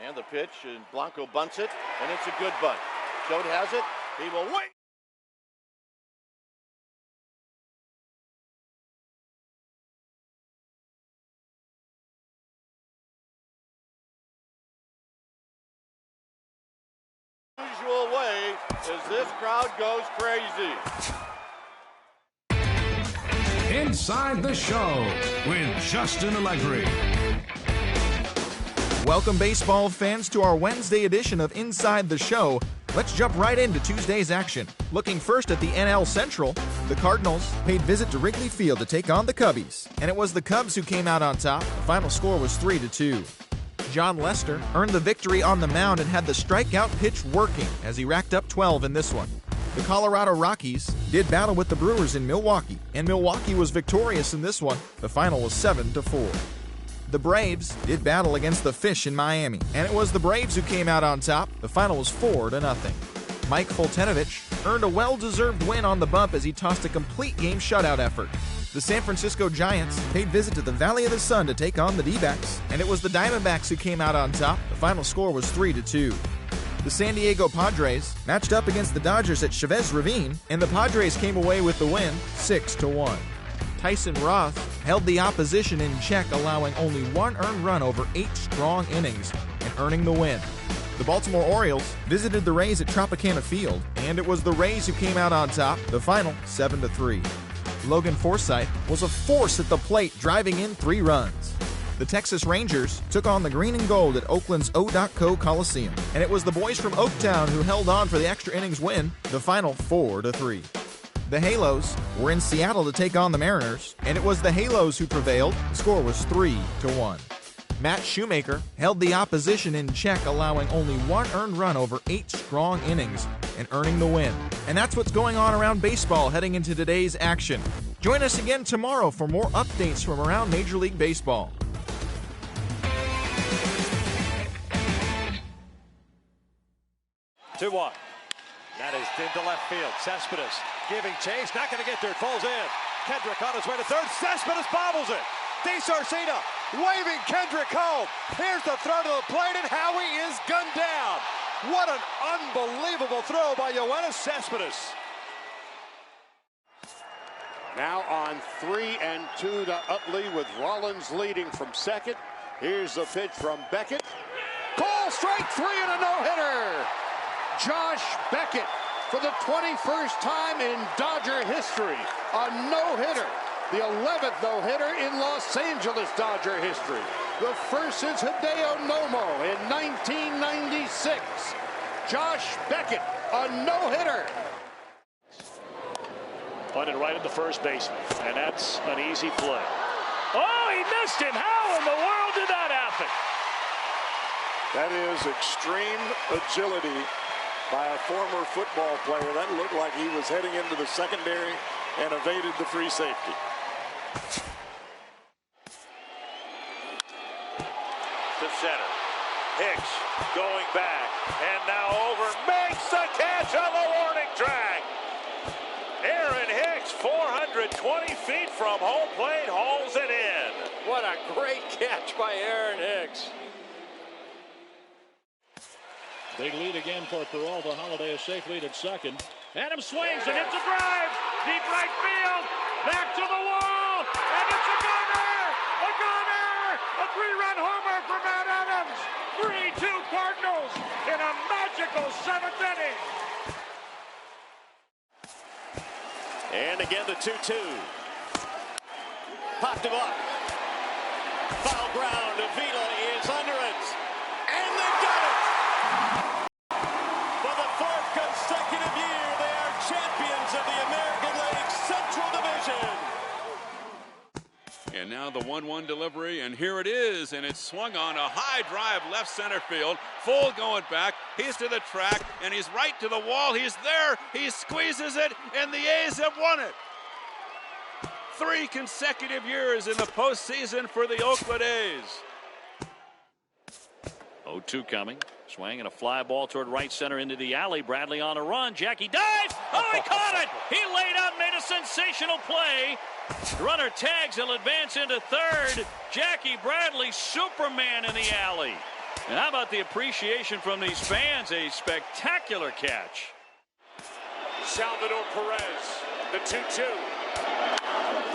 And the pitch, and Blanco bunts it, and it's a good bunt. Choate has it. He will wait. Usual way as this crowd goes crazy. Inside the Show with Justin Allegri. Welcome, baseball fans, to our Wednesday edition of Inside the Show. Let's jump right into Tuesday's action. Looking first at the NL Central, the Cardinals paid visit to Wrigley Field to take on the Cubbies, and it was the Cubs who came out on top. The final score was 3-2. John Lester earned the victory on the mound and had the strikeout pitch working as he racked up 12 in this one. The Colorado Rockies did battle with the Brewers in Milwaukee, and Milwaukee was victorious in this one. The final was 7-4. The Braves did battle against the Fish in Miami, and it was the Braves who came out on top. The final was 4-0. Mike Foltynewicz earned a well-deserved win on the bump as he tossed a complete game shutout effort. The San Francisco Giants paid visit to the Valley of the Sun to take on the D-backs, and it was the Diamondbacks who came out on top. The final score was 3-2. The San Diego Padres matched up against the Dodgers at Chavez Ravine, and the Padres came away with the win, 6-1. Tyson Roth held the opposition in check, allowing only one earned run over 8 strong innings and earning the win. The Baltimore Orioles visited the Rays at Tropicana Field, and it was the Rays who came out on top. The final, 7-3. Logan Forsythe was a force at the plate, driving in 3 runs. The Texas Rangers took on the Green and Gold at Oakland's O.Co Coliseum, and it was the boys from Oaktown who held on for the extra innings win. The final, 4-3. The Halos were in Seattle to take on the Mariners, and it was the Halos who prevailed. The score was 3-1. Matt Shoemaker held the opposition in check, allowing only one earned run over 8 strong innings and earning the win. And that's what's going on around baseball heading into today's action. Join us again tomorrow for more updates from around Major League Baseball. Two one. That is into left field. Cespedes giving chase, not going to get there. It falls in. Kendrick on his way to third. Cespedes bobbles it. DeSarcina waving Kendrick home. Here's the throw to the plate, and Howie is gunned down. What an unbelievable throw by Yoenis Cespedes. Now on 3-2 to Utley with Rollins leading from second. Here's the pitch from Beckett. Call strike 3 and a no-hitter. Josh Beckett, for the 21st time in Dodger history, a no-hitter. The 11th no-hitter in Los Angeles Dodger history. The first since Hideo Nomo in 1996. Josh Beckett, a no-hitter. Punted right at the first baseman, and that's an easy play. Oh, he missed him. How in the world did that happen? That is extreme agility by a former football player. That looked like he was heading into the secondary and evaded the free safety. To center. Hicks going back, and now over, makes the catch on the warning track. Aaron Hicks, 420 feet from home plate, hauls it in. What a great catch by Aaron Hicks. Big lead again for Peralta. Holiday, a safe lead at second. Adams swings and hits a drive. Deep right field. Back to the wall. And it's a gunner. A gunner. A 3-run homer for Matt Adams. 3-2 Cardinals in a magical 7th inning. And again the 2-2. Popped him up. Foul ground. Avila is under it. And they got it. For the 4th consecutive year, they are champions of the American League Central Division. And now the 1-1 delivery, and here it is, and it's swung on a high drive left center field. Full going back. He's to the track, and he's right to the wall. He's there. He squeezes it, and the A's have won it. 3 consecutive years in the postseason for the Oakland A's. 0-2 coming. Swing and a fly ball toward right center into the alley. Bradley on a run. Jackie dives. Oh, he caught it. He laid out, made a sensational play. Runner tags. He'll advance into third. Jackie Bradley, Superman in the alley. And how about the appreciation from these fans? A spectacular catch. Salvador Perez, the 2-2.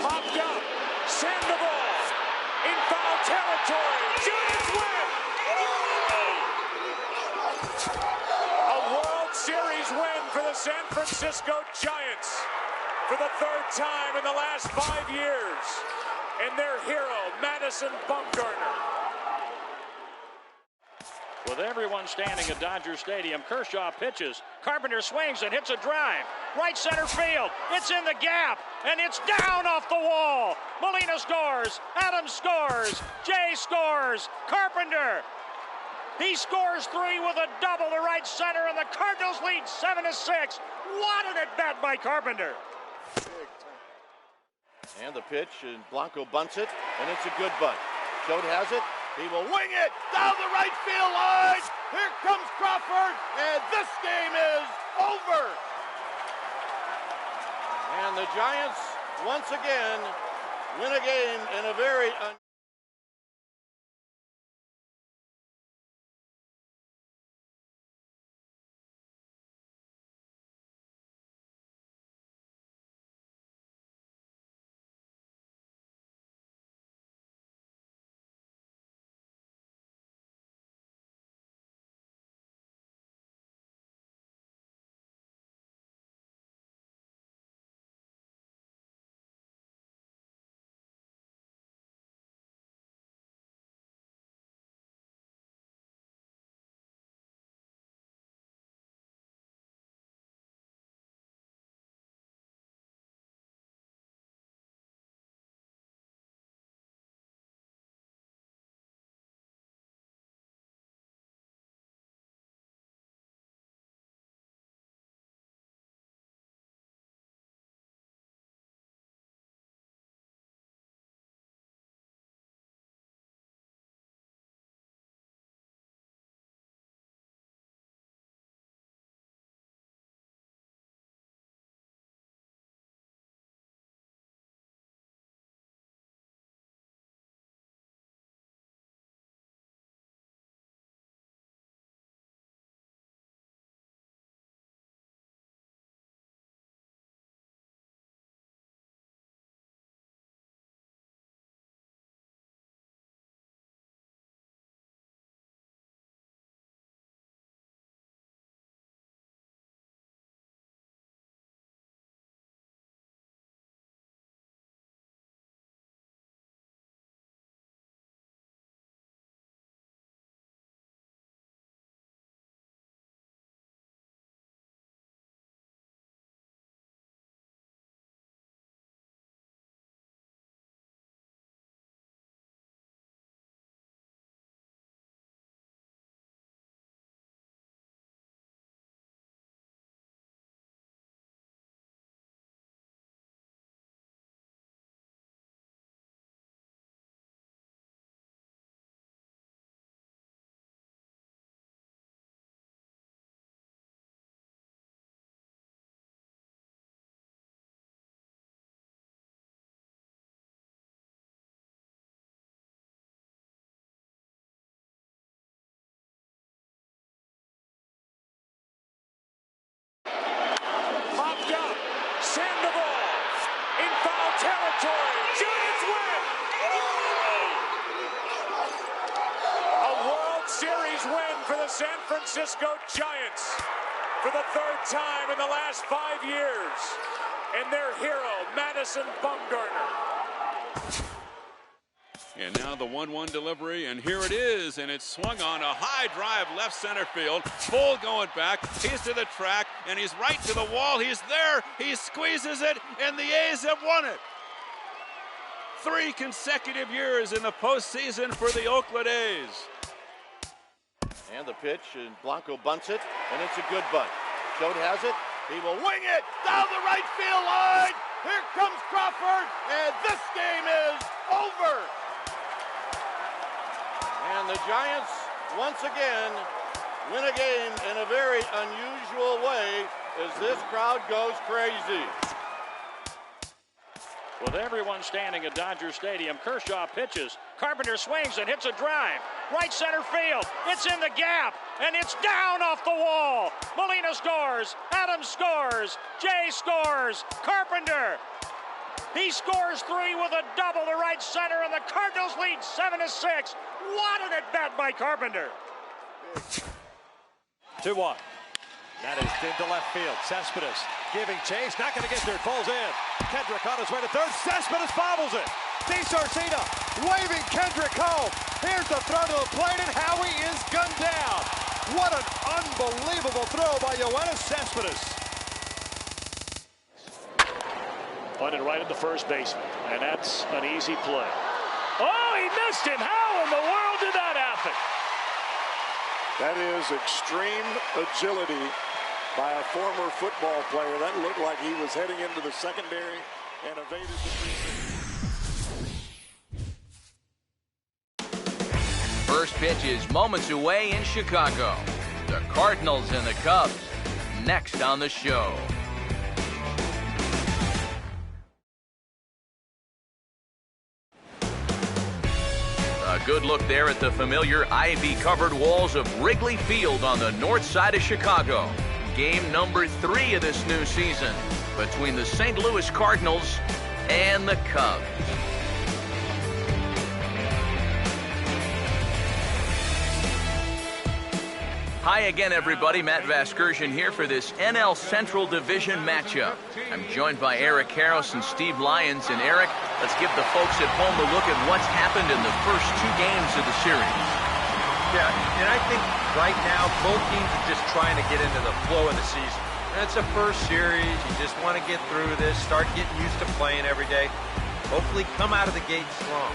Popped up. Sandoval in foul territory. Giants win! A World Series win for the San Francisco Giants for the third time in the last 5 years. And their hero, Madison Bumgarner. With everyone standing at Dodger Stadium, Kershaw pitches. Carpenter swings and hits a drive. Right center field. It's in the gap, and it's down off the wall. Molina scores. Adams scores. Jay scores. Carpenter. He scores 3 with a double to right center, and the Cardinals lead 7-6. What an at-bat by Carpenter. And the pitch, and Blanco bunts it, and it's a good bunt. Schode has it. He will wing it down the right field line. Here comes Crawford, and this game is over. And the Giants, once again, win a game in a very Sandoval in foul territory. Giants win! A World Series win for the San Francisco Giants for the third time in the last 5 years. And their hero, Madison Bumgarner. And now the 1-1 delivery, and here it is, and it's swung on a high drive left center field. Full going back, he's to the track, and he's right to the wall. He's there, he squeezes it, and the A's have won it. 3 consecutive years in the postseason for the Oakland A's. And the pitch, and Blanco bunts it, and it's a good bunt. Schode has it. He will wing it down the right field line. Here comes Crawford, and this game is over. And the Giants, once again, win a game in a very unusual way as this crowd goes crazy. With everyone standing at Dodger Stadium, Kershaw pitches. Carpenter swings and hits a drive. Right center field. It's in the gap, and it's down off the wall. Molina scores. Adams scores. Jay scores. Carpenter. He scores 3 with a double to right center, and the Cardinals lead 7-6. What an at-bat by Carpenter. 2-1. That is into left field. Cespedes giving chase. Not going to get there. Falls in. Kendrick on his way to third. Cespedes bobbles it. DeSarcina waving Kendrick home. Here's the throw to the plate, and Howie is gunned down. What an unbelievable throw by Yoenis Cespedes. Pointed right at the first baseman, and that's an easy play. Oh, he missed him. How in the world did that happen? That is extreme agility by a former football player. That looked like he was heading into the secondary and evaded the First pitch is moments away in Chicago. The Cardinals and the Cubs next on the show. A good look there at the familiar ivy-covered walls of Wrigley Field on the north side of Chicago. Game number 3 of this new season between the St. Louis Cardinals and the Cubs. Hi again, everybody. Matt Vasgersian here for this NL Central Division matchup. I'm joined by Eric Karros and Steve Lyons. And Eric, let's give the folks at home a look at what's happened in the first 2 games of the series. Yeah, and I think right now both teams are just trying to get into the flow of the season. And it's a first series. You just want to get through this, start getting used to playing every day. Hopefully come out of the gate strong.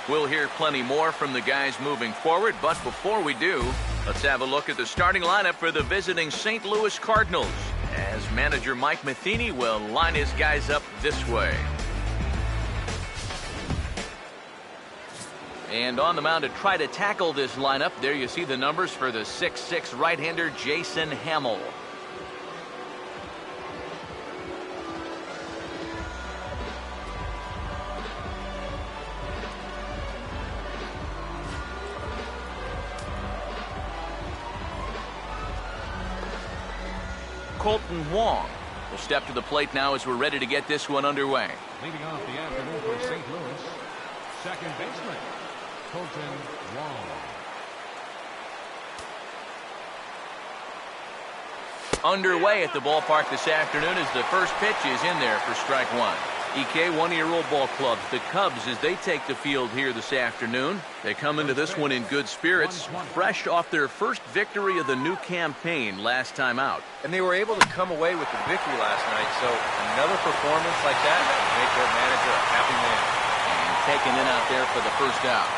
We'll hear plenty more from the guys moving forward, but before we do, let's have a look at the starting lineup for the visiting St. Louis Cardinals, as manager Mike Matheny will line his guys up this way. And on the mound to try to tackle this lineup, there you see the numbers for the 6'6" right-hander Jason Hamill. Colton Wong will step to the plate now as we're ready to get this one underway. Leading off the afternoon for St. Louis, second baseman, Colton Wong. Underway at the ballpark this afternoon as the first pitch is in there for strike 1. EK, one-year-old ball clubs, the Cubs, as they take the field here this afternoon. They come into this one in good spirits, fresh off their first victory of the new campaign last time out. And they were able to come away with the victory last night, so another performance like that will make their manager a happy man. And taken in out there for the first out.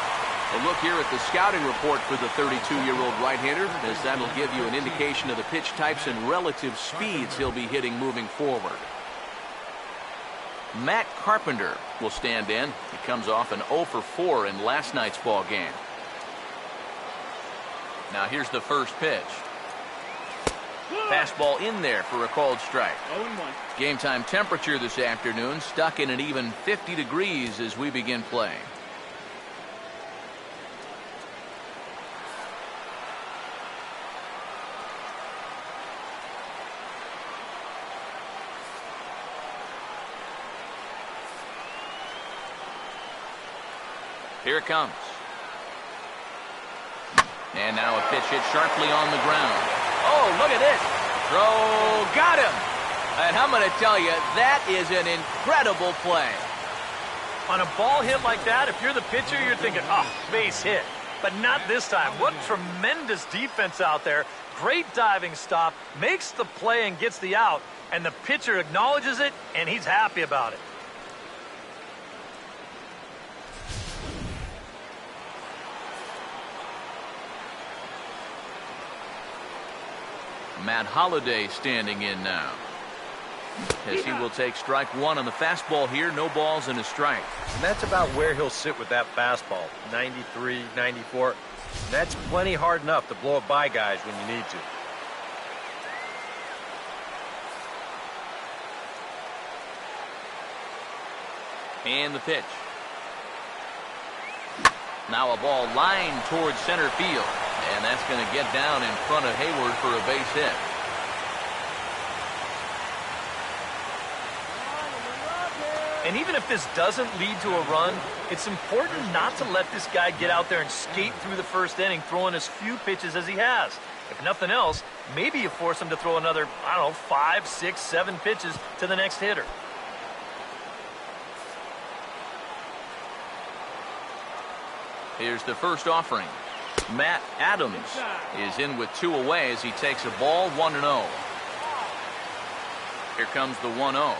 A look here at the scouting report for the 32-year-old right-hander, as that'll give you an indication of the pitch types and relative speeds he'll be hitting moving forward. Matt Carpenter will stand in. He comes off an 0 for 4 in last night's ball game. Now here's the first pitch. Fastball in there for a called strike. 0-1. Game time temperature this afternoon stuck in an even 50 degrees as we begin playing. Here it comes. And now a pitch hit sharply on the ground. Oh, look at this. Throw, got him. And I'm going to tell you, that is an incredible play. On a ball hit like that, if you're the pitcher, you're thinking, oh, base hit. But not this time. What tremendous defense out there. Great diving stop, makes the play and gets the out. And the pitcher acknowledges it, and he's happy about it. Matt Holliday standing in now, as he will take strike 1 on the fastball here. No balls and a strike. And that's about where he'll sit with that fastball, 93, 94. And that's plenty hard enough to blow it by guys when you need to. And the pitch. Now a ball lined towards center field. And that's going to get down in front of Hayward for a base hit. And even if this doesn't lead to a run, it's important not to let this guy get out there and skate through the first inning, throwing as few pitches as he has. If nothing else, maybe you force him to throw another, 5, 6, 7 pitches to the next hitter. Here's the first offering. Matt Adams is in with 2 away as he takes a ball 1-0. Here comes the 1-0.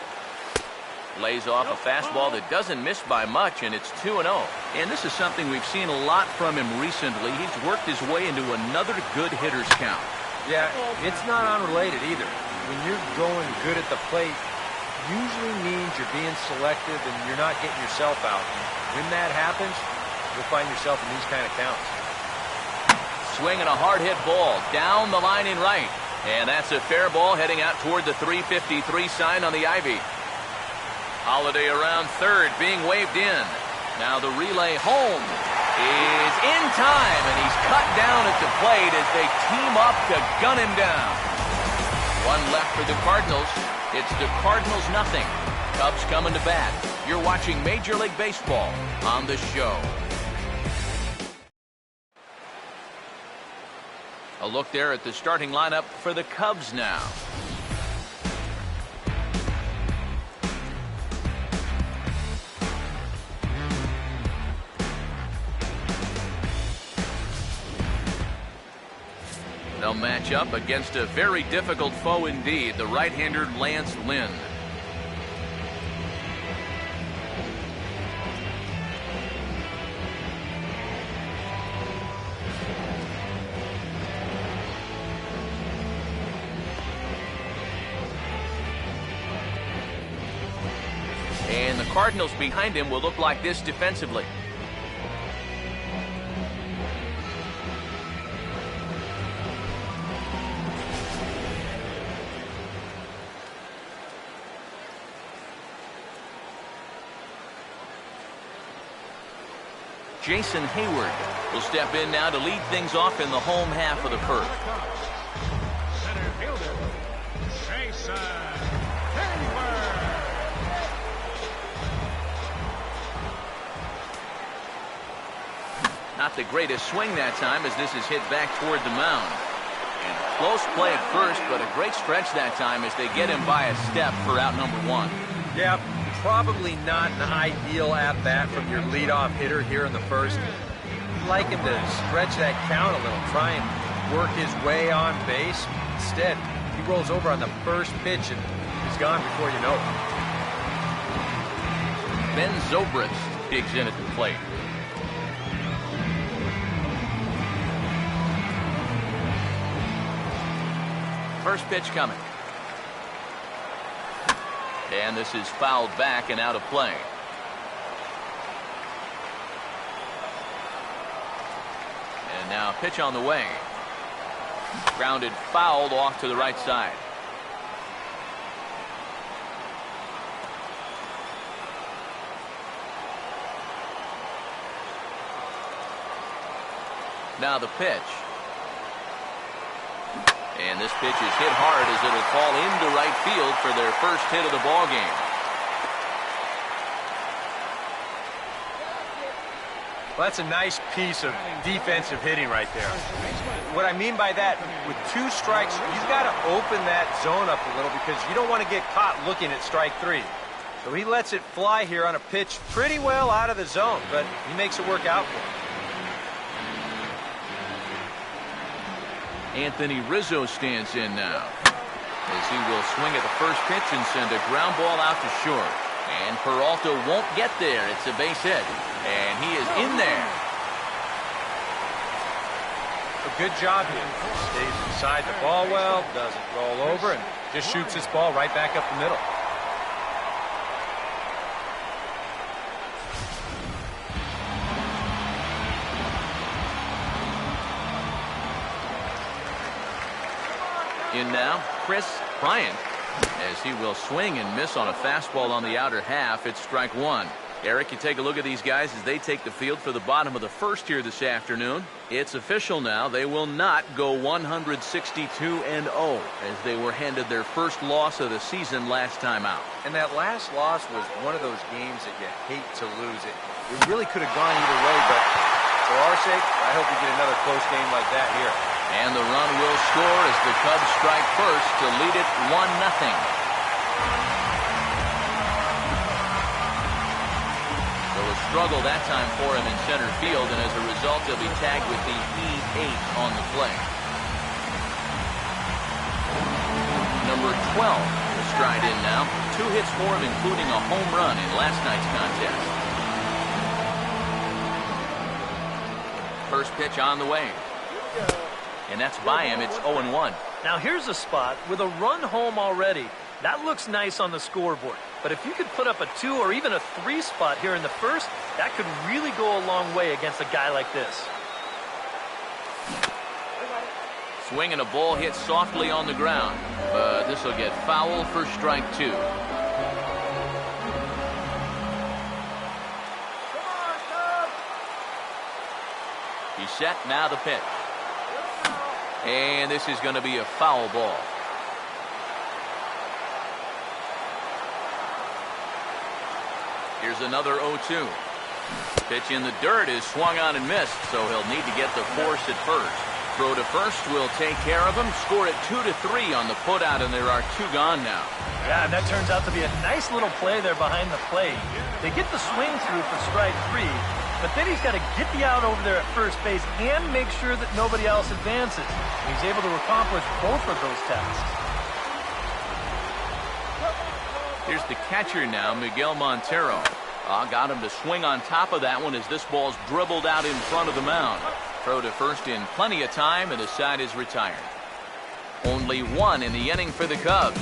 Lays off a fastball that doesn't miss by much, and it's 2-0. And this is something we've seen a lot from him recently. He's worked his way into another good hitter's count. Yeah, it's not unrelated either. When you're going good at the plate, usually means you're being selective and you're not getting yourself out. And when that happens, you'll find yourself in these kind of counts. Swinging a hard hit ball down the line in right. And that's a fair ball heading out toward the 353 sign on the ivy. Holiday around third, being waved in. Now the relay home is in time, and he's cut down at the plate as they team up to gun him down. 1 left for the Cardinals. It's the Cardinals 0. Cubs coming to bat. You're watching Major League Baseball on the show. A look there at the starting lineup for the Cubs now. They'll match up against a very difficult foe indeed, the right-hander Lance Lynn. And the Cardinals behind him will look like this defensively. Jason Hayward will step in now to lead things off in the home half of the first. Center fielder, Jason Hayward. Not the greatest swing that time as this is hit back toward the mound. And a close play at first, but a great stretch that time as they get him by a step for out number 1. Yeah, probably not an ideal at-bat from your leadoff hitter here in the first. You'd like him to stretch that count a little, try and work his way on base. Instead, he rolls over on the first pitch and he's gone before you know it. Ben Zobrist digs in at the plate. First pitch coming. And this is fouled back and out of play. And now pitch on the way. Grounded fouled off to the right side. Now the pitch. And this pitch is hit hard as it'll fall into right field for their first hit of the ball game. Well, that's a nice piece of defensive hitting right there. What I mean by that, with 2 strikes, you've got to open that zone up a little because you don't want to get caught looking at strike 3. So he lets it fly here on a pitch pretty well out of the zone, but he makes it work out for him. Anthony Rizzo stands in now as he will swing at the first pitch and send a ground ball out to short. And Peralta won't get there. It's a base hit. And he is in there. A good job here. Stays inside the ball well, doesn't roll over, and just shoots this ball right back up the middle. In now, Chris Bryant, as he will swing and miss on a fastball on the outer half. It's strike 1. Eric, you take a look at these guys as they take the field for the bottom of the first here this afternoon. It's official now. They will not go 162-0 as they were handed their first loss of the season last time out. And that last loss was one of those games that you hate to lose. It really could have gone either way, but for our sake, I hope we get another close game like that here. And the run will score as the Cubs strike first to lead it 1-0. Struggle that time for him in center field, and as a result he'll be tagged with the E8 on the play. Number 12 will stride in now. 2 hits for him, including a home run in last night's contest. First pitch on the way. And that's by him. It's 0-1. Now here's a spot with a run home already. That looks nice on the scoreboard. But if you could put up a 2 or even a 3 spot here in the first, that could really go a long way against a guy like this. Swing and a ball hit softly on the ground. But this will get foul for strike 2. He's set, now the pitch. And this is going to be a foul ball. Here's another 0-2. Pitch in the dirt is swung on and missed, so he'll need to get the force at first. Throw to first will take care of him. Score it 2-3 on the putout, and there are 2 gone now. Yeah, and that turns out to be a nice little play there behind the plate. They get the swing through for strike 3, but then he's got to get the out over there at first base and make sure that nobody else advances. He's able to accomplish both of those tasks. Here's the catcher now, Miguel Montero. Got him to swing on top of that one as this ball's dribbled out in front of the mound. Throw to first in plenty of time, and the side is retired. Only 1 in the inning for the Cubs.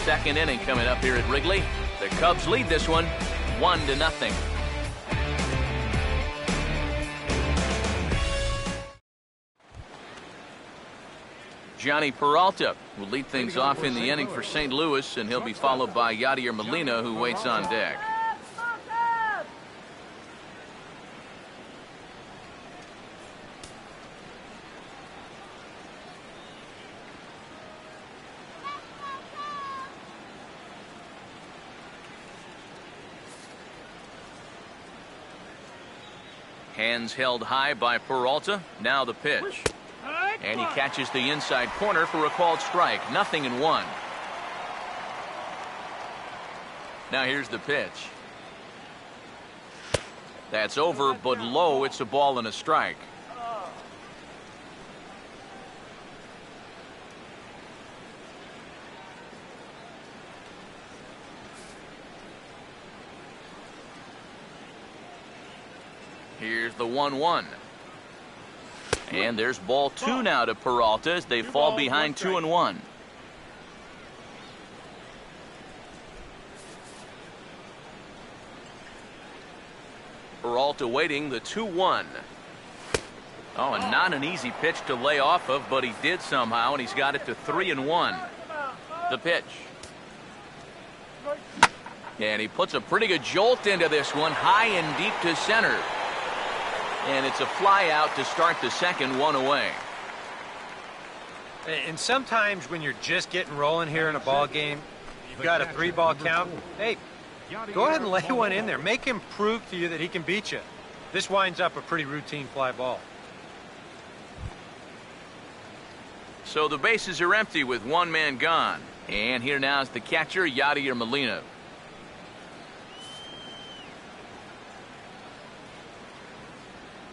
Second inning coming up here at Wrigley. The Cubs lead this one 1-0. Johnny Peralta will lead things off in the inning for St. Louis, and he'll be followed by Yadier Molina, who waits on deck. Hands held high by Peralta. Now the pitch. And he catches the inside corner for a called strike. 0-1. Now here's the pitch. That's over, but low. It's a ball and a strike. Here's the 1-1. And there's ball 2 now to Peralta as they fall behind 2-1. Peralta waiting the 2-1. Oh, and not an easy pitch to lay off of, but he did somehow, and he's got it to 3-1. The pitch. And he puts a pretty good jolt into this one, high and deep to center. And it's a fly out to start the second, 1 away. And sometimes when you're just getting rolling here in a ball game, you've got a 3-ball count. Hey, go ahead and lay one in there. Make him prove to you that he can beat you. This winds up a pretty routine fly ball. So the bases are empty with 1 man gone. And here now is the catcher, Yadier Molina.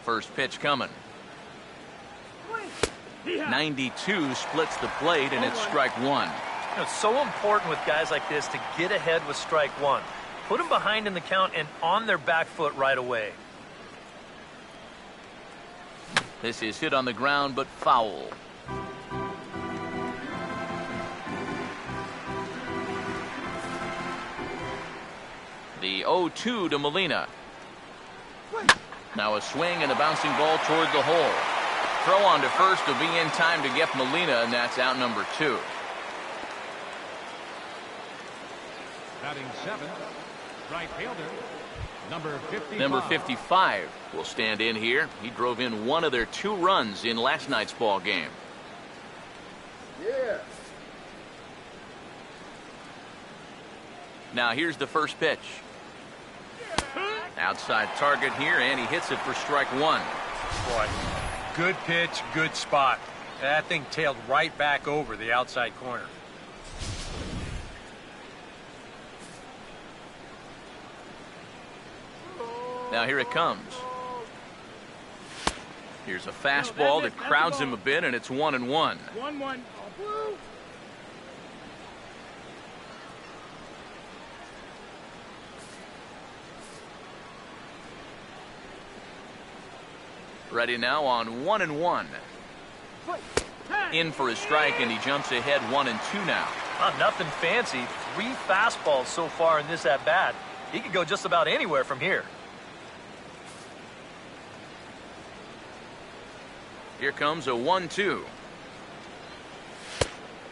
First pitch coming. 92 splits the plate, and it's strike 1. You know, it's so important with guys like this to get ahead with strike 1. Put them behind in the count and on their back foot right away. This is hit on the ground, but foul. The 0-2 to Molina. Now a swing and a bouncing ball toward the hole. Throw on to first will be in time to get Molina, and that's out number 2. Batting 7th, right fielder, Number 55 will stand in here. He drove in one of their 2 runs in last night's ball game. Yeah. Now here's the first pitch. Outside target here, and he hits it for strike 1. Boy, good pitch, good spot. That thing tailed right back over the outside corner. Now here it comes. Here's a fastball that crowds him a bit, and it's 1-1. 1-1. Ready now on 1-1. In for a strike, and he jumps ahead 1-2 now. Nothing fancy. 3 fastballs so far in this at-bat. He could go just about anywhere from here. Here comes a 1-2.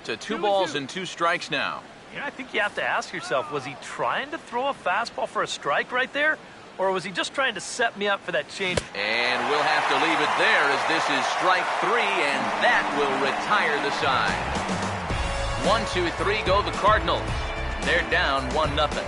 To 2 balls and 2 strikes now. Yeah, I think you have to ask yourself, was he trying to throw a fastball for a strike right there? Or was he just trying to set me up for that change? And we'll have to leave it there as this is strike 3, and that will retire the side. 1, 2, 3 go the Cardinals. They're down 1-0.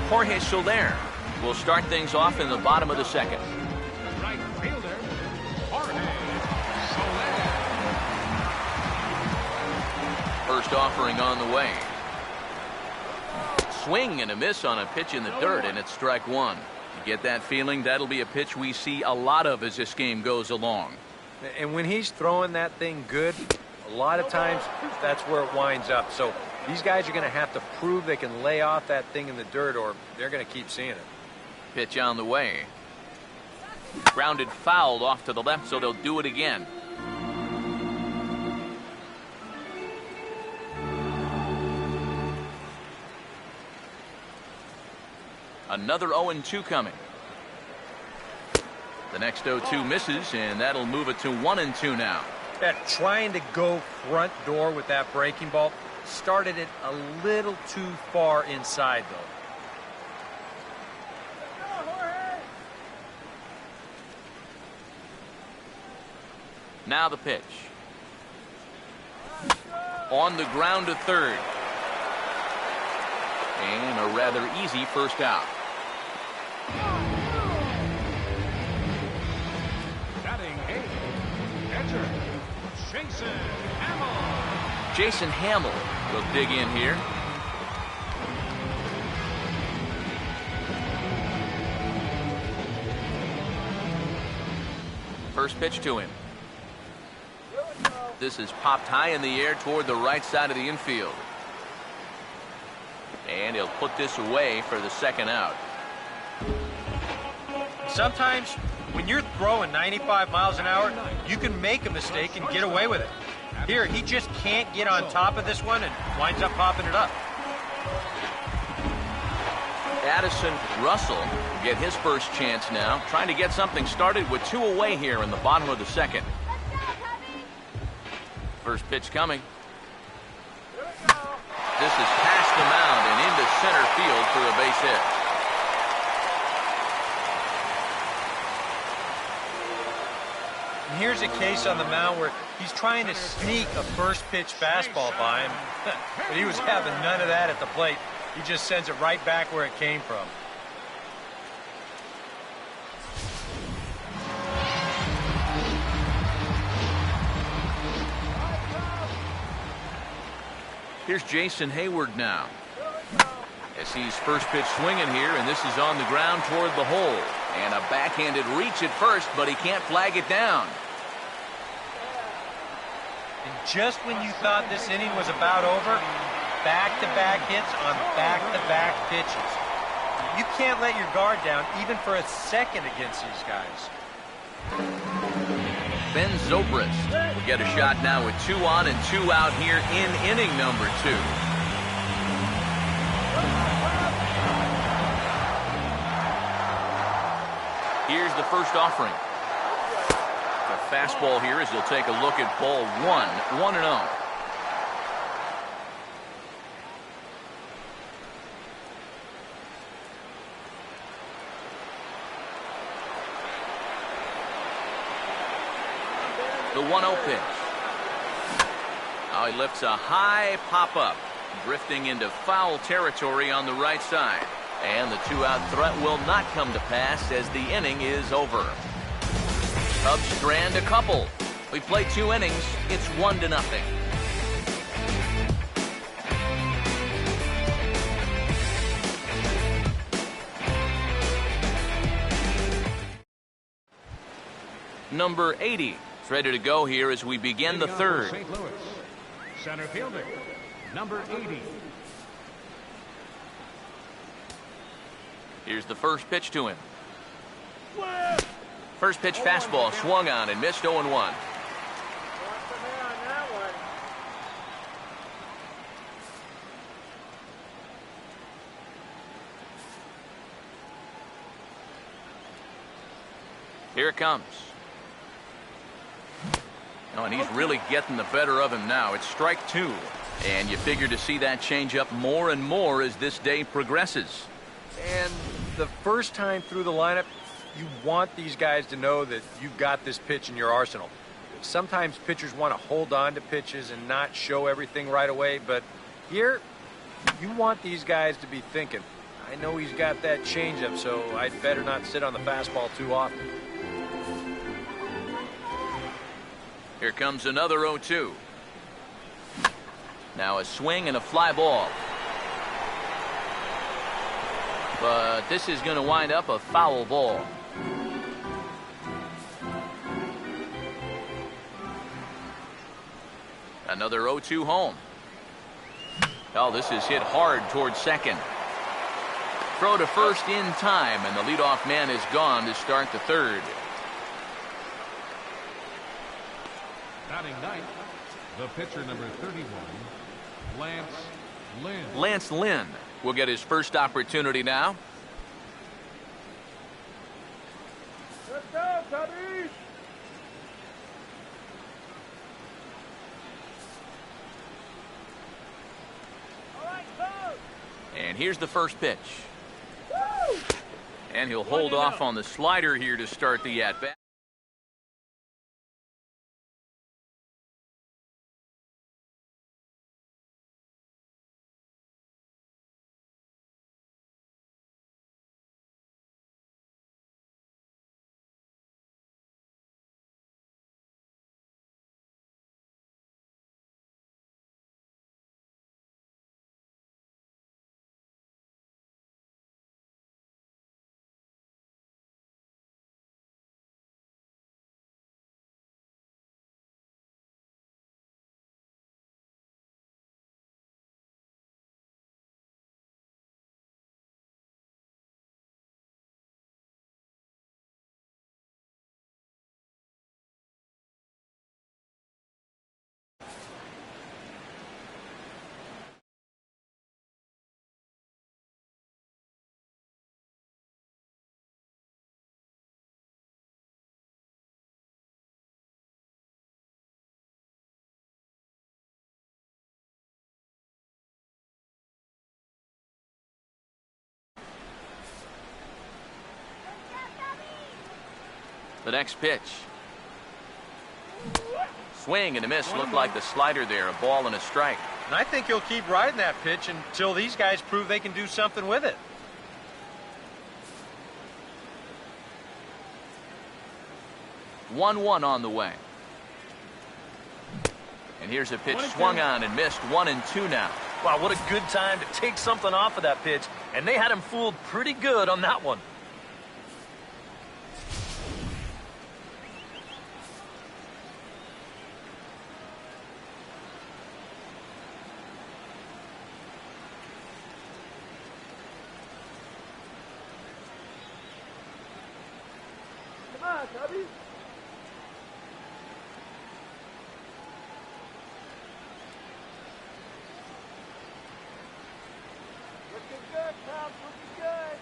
Jorge Soler will start things off in the bottom of the second. Right fielder, Jorge Soler. First offering on the way. Swing and a miss on a pitch in the dirt, and it's strike 1. You get that feeling that'll be a pitch we see a lot of as this game goes along. And when he's throwing that thing good, a lot of times that's where it winds up. So these guys are going to have to prove they can lay off that thing in the dirt, or they're going to keep seeing it. Pitch on the way. Grounded fouled off to the left, so they'll do it again. Another 0-2 coming. The next 0-2 misses, and that'll move it to 1-2 now. Trying to go front door with that breaking ball started it a little too far inside, though. Now the pitch. On the ground to third. And a rather easy first out. Batting 8, catcher, Jason Hamill. Jason Hamill will dig in here. First pitch to him. This is popped high in the air toward the right side of the infield. And he'll put this away for the second out. Sometimes when you're throwing 95 miles an hour, you can make a mistake and get away with it. Here, he just can't get on top of this one and winds up popping it up. Addison Russell will get his first chance now, trying to get something started with 2 away here in the bottom of the second. First pitch coming. This is past the mound and into center field for a base hit. And here's a case on the mound where he's trying to sneak a first pitch fastball by him, but he was having none of that at the plate. He just sends it right back where it came from. Here's Jason Hayward now. As he's first pitch swinging here, and this is on the ground toward the hole. And a backhanded reach at first, but he can't flag it down. And just when you thought this inning was about over, back-to-back hits on back-to-back pitches. You can't let your guard down even for a second against these guys. Ben Zobrist will get a shot now with 2 on and 2 out here in inning number 2. Here's the first offering. The fastball here as he'll take a look at ball 1, 1-0. The 1-0 pitch. Now he lifts a high pop-up, drifting into foul territory on the right side. And the 2-out threat will not come to pass as the inning is over. Cubs strand a couple. We play 2 innings. It's 1-0. Number 80 is ready to go here as we begin the third. St. Louis, center fielder, number 80. Here's the first pitch to him. First pitch fastball swung on and missed 0-1. Here it comes. Oh, and he's really getting the better of him now. It's strike 2. And you figure to see that change up more and more as this day progresses. And the first time through the lineup, you want these guys to know that you've got this pitch in your arsenal. Sometimes pitchers want to hold on to pitches and not show everything right away, but here, you want these guys to be thinking, I know he's got that changeup, so I'd better not sit on the fastball too often. Here comes another 0-2. Now a swing and a fly ball. But this is going to wind up a foul ball. Another 0-2 home. Oh, this is hit hard towards second. Throw to first in time, and the leadoff man is gone to start the third. Batting ninth, the pitcher number 31, Lance Lynn. Lance Lynn will get his first opportunity now. Let's go, Cubbies! All right, coach! And here's the first pitch. Woo! And he'll hold off on the slider here to start the at-bat. The next pitch. Swing and a miss. Looked like the slider there. A ball and a strike. And I think he'll keep riding that pitch until these guys prove they can do something with it. 1-1 on the way. And here's a pitch swung on and missed. 1-2 now. Wow, what a good time to take something off of that pitch. And they had him fooled pretty good on that one. Come on, Cubbies! Looking good, Cubs, looking good!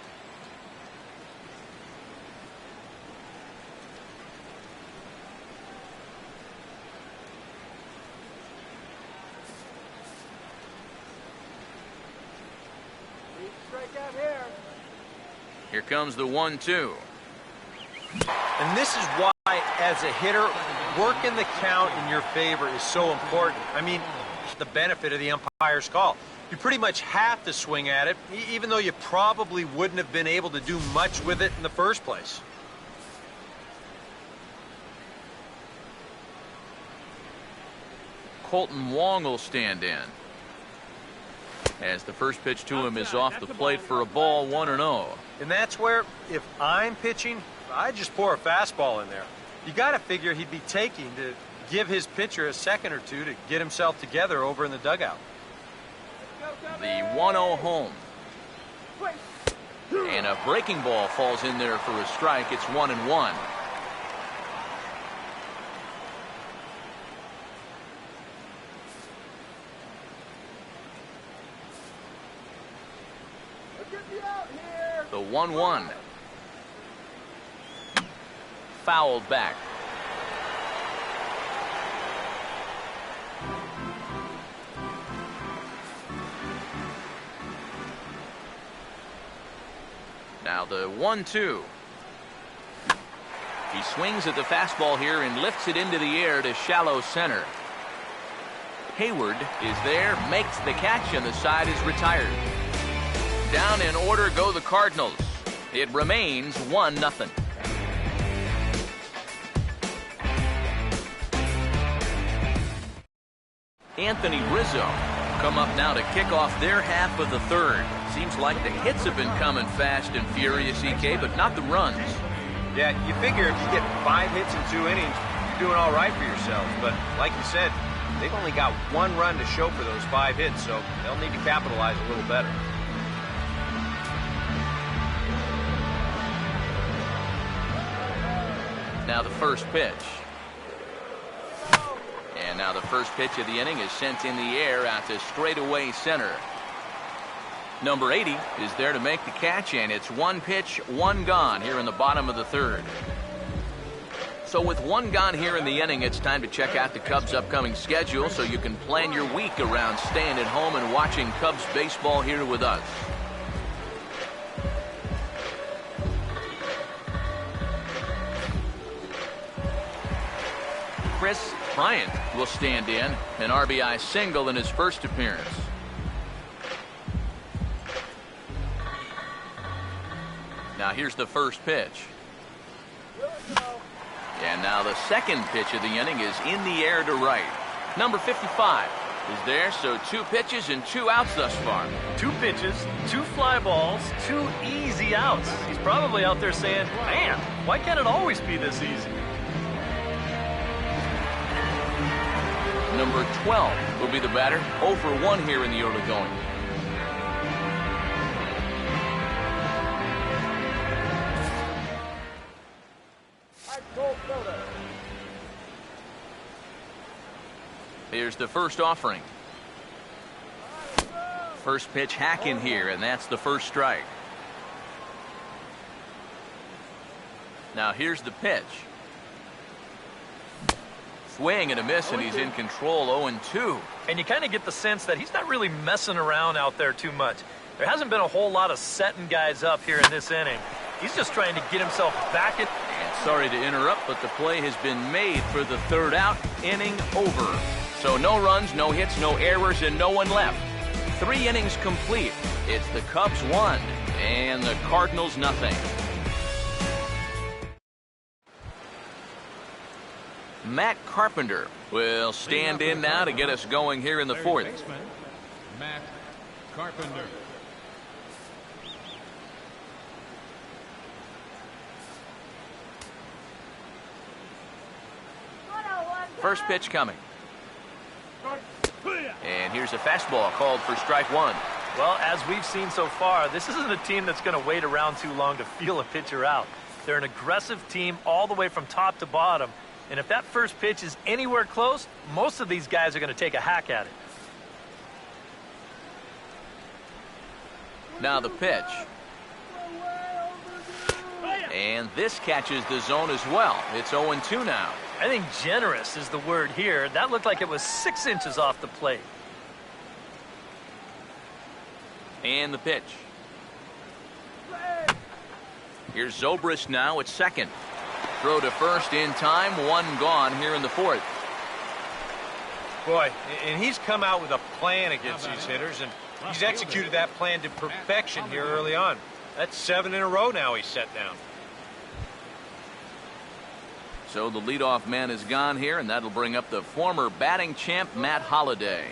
Strikeout here. Here comes the 1-2. And this is why, as a hitter, working the count in your favor is so important. I mean, the benefit of the umpire's call. You pretty much have to swing at it, even though you probably wouldn't have been able to do much with it in the first place. Colton Wong will stand in, as the first pitch to him is off the plate for a ball, 1-0. And that's where, if I'm pitching, I just pour a fastball in there. You got to figure he'd be taking to give his pitcher a second or two to get himself together over in the dugout. The 1-0 home. And a breaking ball falls in there for a strike. It's 1-1. The 1-1. Fouled back. Now the 1-2. He swings at the fastball here and lifts it into the air to shallow center. Hayward is there, makes the catch, and the side is retired. Down in order go the Cardinals. It remains 1-0. Anthony Rizzo come up now to kick off their half of the third. Seems like the hits have been coming fast and furious, EK, but not the runs. Yeah, you figure if you get 5 hits in 2 innings, you're doing all right for yourselves. But like you said, they've only got 1 run to show for those 5 hits, so they'll need to capitalize a little better. Now the first pitch. And now the first pitch of the inning is sent in the air out to straightaway center. Number 80 is there to make the catch, and it's 1 pitch, 1 gone here in the bottom of the third. So with 1 gone here in the inning, it's time to check out the Cubs' upcoming schedule so you can plan your week around staying at home and watching Cubs baseball here with us. Chris Bryant will stand in, an RBI single in his first appearance. Now here's the first pitch. And now the second pitch of the inning is in the air to right. Number 55 is there, so 2 pitches and 2 outs thus far. 2 pitches, 2 fly balls, 2 easy outs. He's probably out there saying, man, why can't it always be this easy? Number 12 will be the batter, 0 for 1 here in the early going. Here's the first offering. First pitch hack in here, and that's the first strike. Now here's the pitch. Swing and a miss, and he's in control, 0-2. And you kind of get the sense that he's not really messing around out there too much. There hasn't been a whole lot of setting guys up here in this inning. He's just trying to get himself back in. And sorry to interrupt, but the play has been made for the third out. Inning over. So no runs, no hits, no errors, and no one left. 3 innings complete. It's the Cubs 1 and the Cardinals nothing. Matt Carpenter will stand in now to get us going here in the fourth. Matt Carpenter. First pitch coming. And here's a fastball called for strike 1. Well, as we've seen so far, this isn't a team that's going to wait around too long to feel a pitcher out. They're an aggressive team all the way from top to bottom. And if that first pitch is anywhere close, most of these guys are going to take a hack at it. Now the pitch. And this catches the zone as well. It's 0-2 now. I think generous is the word here. That looked like it was 6 inches off the plate. And the pitch. Here's Zobrist now at second. Throw to first in time, one gone here in the fourth. Boy, and he's come out with a plan against these hitters, and he's executed that plan to perfection here early on. That's 7 in a row now he's set down. So the leadoff man is gone here, and that'll bring up the former batting champ, Matt Holliday.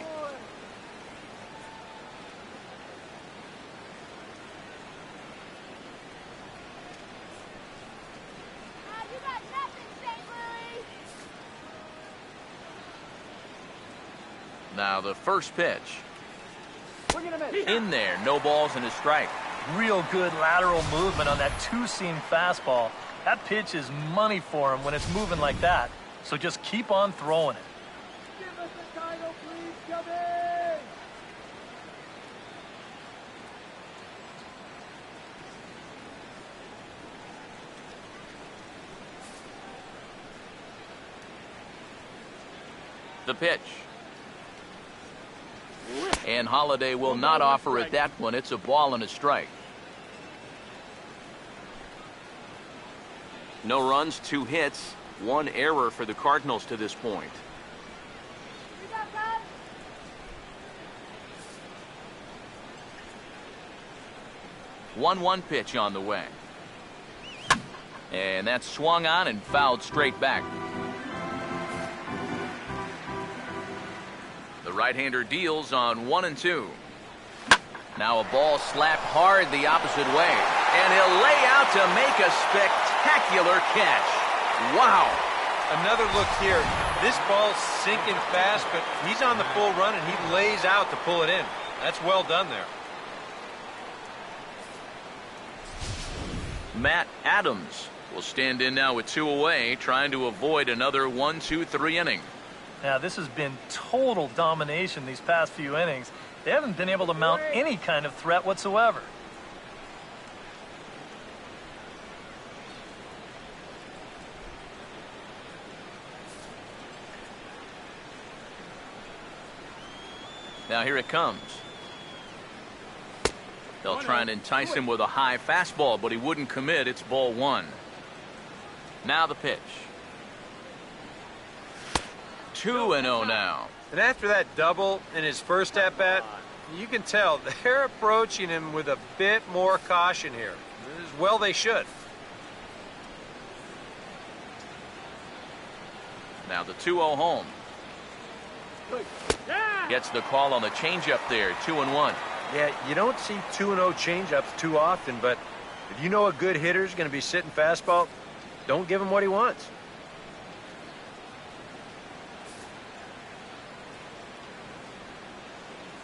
Now the first pitch. In there, no balls and a strike. Real good lateral movement on that two-seam fastball. That pitch is money for him when it's moving like that. So just keep on throwing it. Give us the title, please, Chubby! The pitch. And Holliday will not offer it that one. It's a ball and a strike. No runs, 2 hits, 1 error for the Cardinals to this point. 1-1 pitch on the way. And that's swung on and fouled straight back. The right-hander deals on 1-2. Now a ball slapped hard the opposite way. And he'll lay out to make a spectacular catch. Wow. Another look here. This ball's sinking fast, but he's on the full run, and he lays out to pull it in. That's well done there. Matt Adams will stand in now with 2 away, trying to avoid another 1-2-3 inning. Now, this has been total domination these past few innings. They haven't been able to mount any kind of threat whatsoever. Now here it comes. They'll try and entice him with a high fastball, but he wouldn't commit. It's ball 1. Now the pitch. 2-0 now. And after that double in his first at-bat, you can tell they're approaching him with a bit more caution here. As well they should. Now the 2-0 home. Gets the call on the changeup there, 2-1. Yeah, you don't see 2-0 changeups too often, but if you know a good hitter's going to be sitting fastball, don't give him what he wants.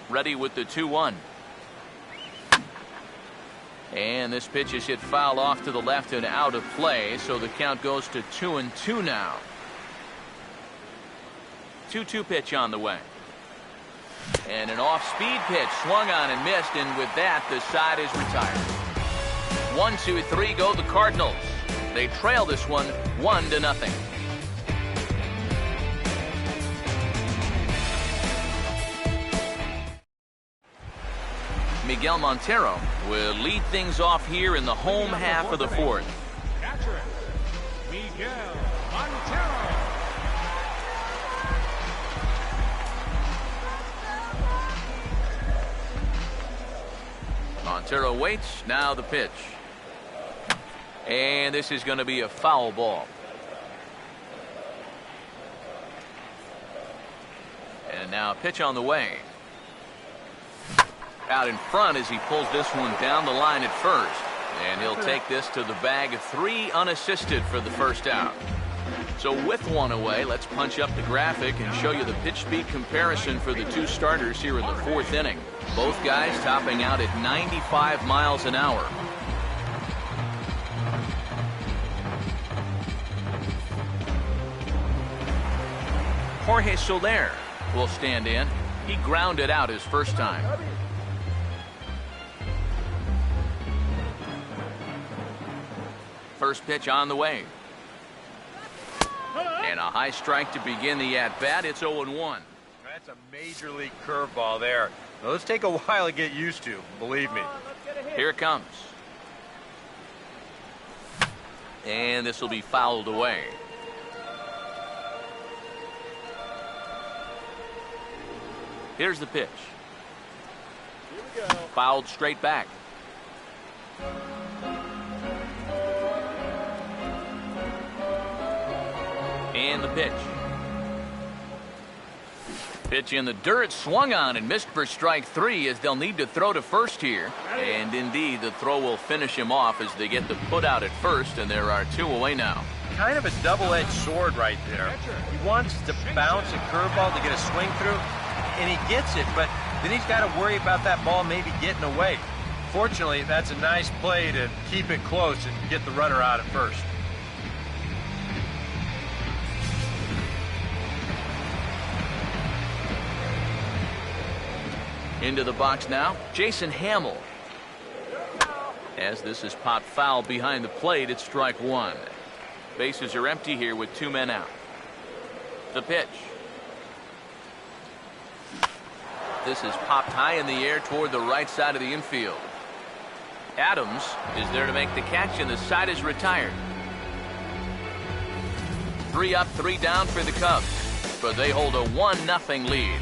Ready with the 2-1. And this pitch is hit foul off to the left and out of play, so the count goes to 2-2 now. 2-2 pitch on the way. And an off-speed pitch swung on and missed, and with that, the side is retired. 1-2-3 go the Cardinals. They trail this one 1-0. Miguel Montero will lead things off here in the home half of the fourth. Catcher, Miguel Montero. Montero waits. Now the pitch. And this is going to be a foul ball. And now a pitch on the way. Out in front as he pulls this one down the line at first. And he'll take this to the bag of 3 unassisted for the first out. So with 1 away, let's punch up the graphic and show you the pitch speed comparison for the 2 starters here in the 4th inning. Both guys topping out at 95 miles an hour. Jorge Soler will stand in. He grounded out his first time. First pitch on the way. And a high strike to begin the at-bat. It's 0-1. That's a major league curveball there. Those take a while to get used to, believe me. Here it comes. And this will be fouled away. Here's the pitch. Here we go. Fouled straight back. And the pitch. Pitch in the dirt, swung on and missed for strike 3 as they'll need to throw to first here. And indeed, the throw will finish him off as they get the put out at first, and there are 2 away now. Kind of a double-edged sword right there. He wants to bounce a curveball to get a swing through, and he gets it, but then he's got to worry about that ball maybe getting away. Fortunately, that's a nice play to keep it close and get the runner out at first. Into the box now, Jason Hamill. As this is popped foul behind the plate, it's strike 1. Bases are empty here with 2 men out. The pitch. This is popped high in the air toward the right side of the infield. Adams is there to make the catch, and the side is retired. 3 up, 3 down for the Cubs, but they hold a 1-0 lead.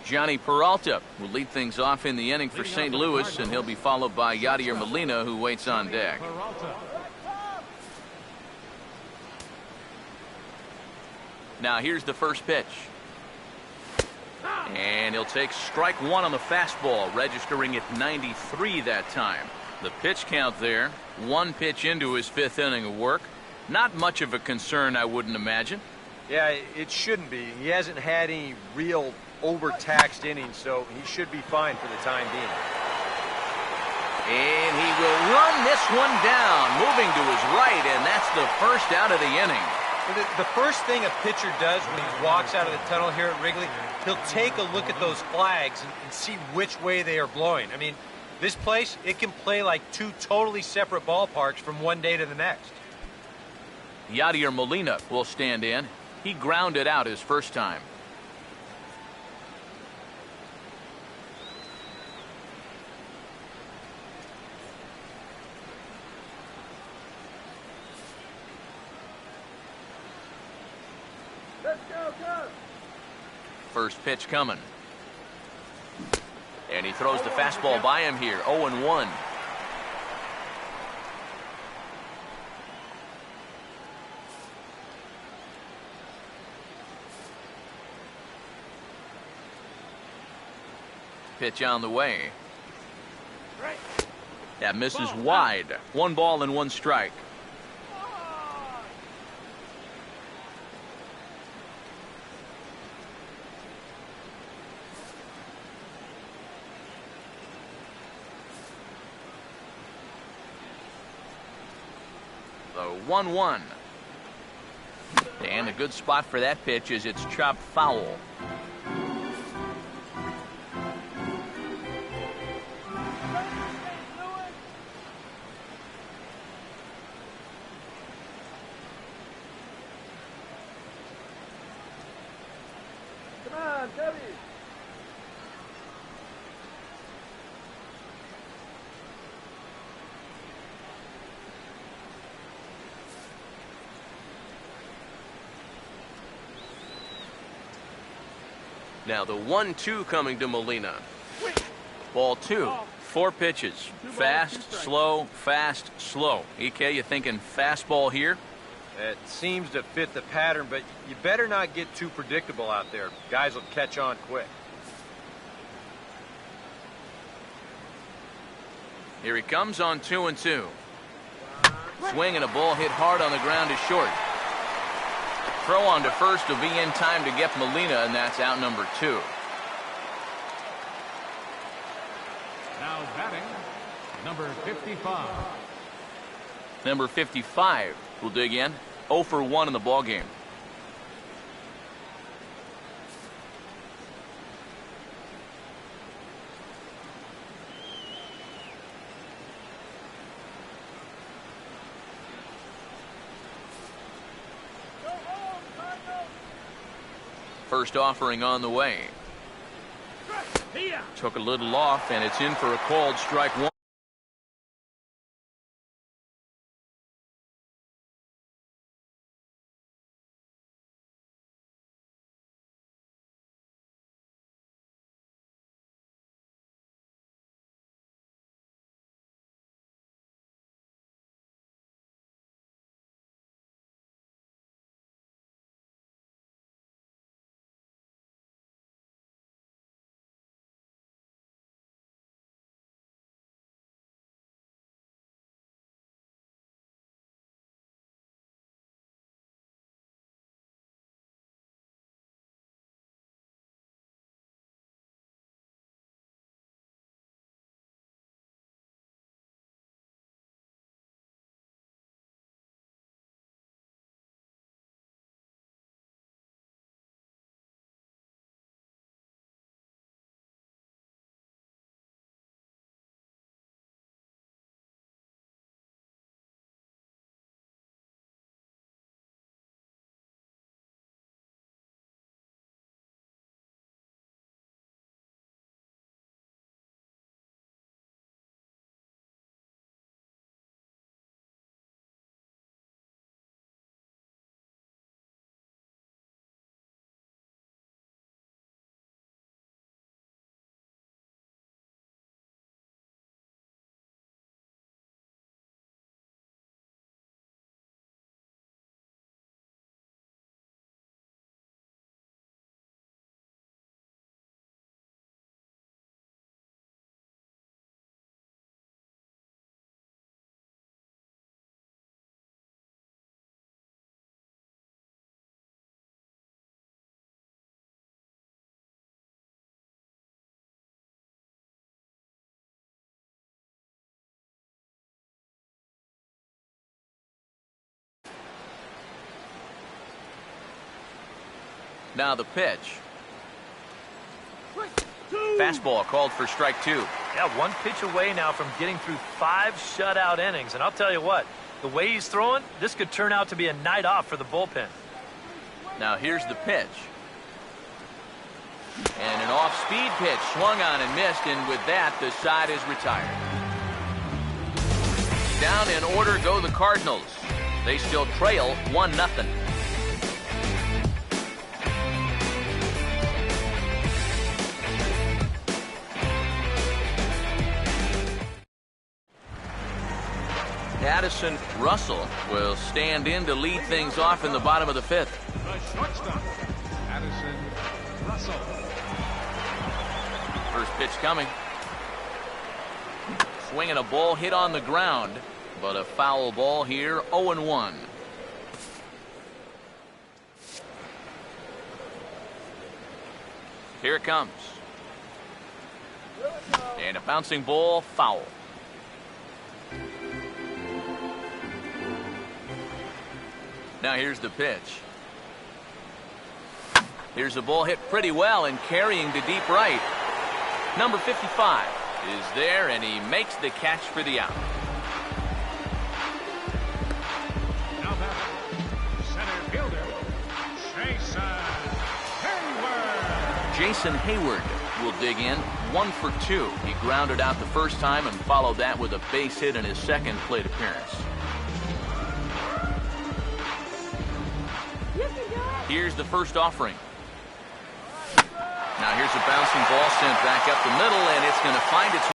Johnny Peralta will lead things off in the inning for St. Louis, and he'll be followed by Yadier Molina, who waits on deck. Now here's the first pitch. And he'll take strike 1 on the fastball, registering at 93 that time. The pitch count there, 1 pitch into his 5th inning of work. Not much of a concern, I wouldn't imagine. Yeah, it shouldn't be. He hasn't had any real overtaxed innings, so he should be fine for the time being. And he will run this one down, moving to his right, and that's the first out of the inning. The first thing a pitcher does when he walks out of the tunnel here at Wrigley, he'll take a look at those flags and see which way they are blowing. I mean, this place, it can play like 2 totally separate ballparks from one day to the next. Yadier Molina will stand in. He grounded out his first time. First pitch coming. And he throws the fastball by him here. 0-1. Pitch on the way. That misses wide. 1 ball and 1 strike. The 1-1. And a good spot for that pitch is it's chopped foul. Come on, Debbie. Now the 1-2 coming to Molina. Ball 2. 4 pitches. Fast, slow, fast, slow. EK, you thinking fastball here? It seems to fit the pattern, but you better not get too predictable out there. Guys will catch on quick. Here he comes on 2-2. Swing and a ball hit hard on the ground is short. Throw on to first will be in time to get Molina, and that's out number 2. Now batting, number 55. Number 55 will dig in. 0 for 1 in the ballgame. First offering on the way. Took a little off, and it's in for a called strike one. Now the pitch. Fastball called for strike two. Yeah, one pitch away now from getting through 5 shutout innings. And I'll tell you what, the way he's throwing, this could turn out to be a night off for the bullpen. Now here's the pitch. And an off-speed pitch swung on and missed, and with that, the side is retired. Down in order go the Cardinals. They still trail 1-0. Addison Russell will stand in to lead things off in the bottom of the 5th. The shortstop, Addison Russell. First pitch coming. Swinging a ball hit on the ground, but a foul ball here, 0-1. Here it comes. And a bouncing ball, foul. Now here's the pitch. Here's a ball hit pretty well and carrying to deep right. Number 55 is there, and he makes the catch for the out. Now back, center fielder, Jason Hayward will dig in, 1 for 2. He grounded out the first time and followed that with a base hit in his second plate appearance. Here's the first offering. Now here's a bouncing ball sent back up the middle, and it's going to find its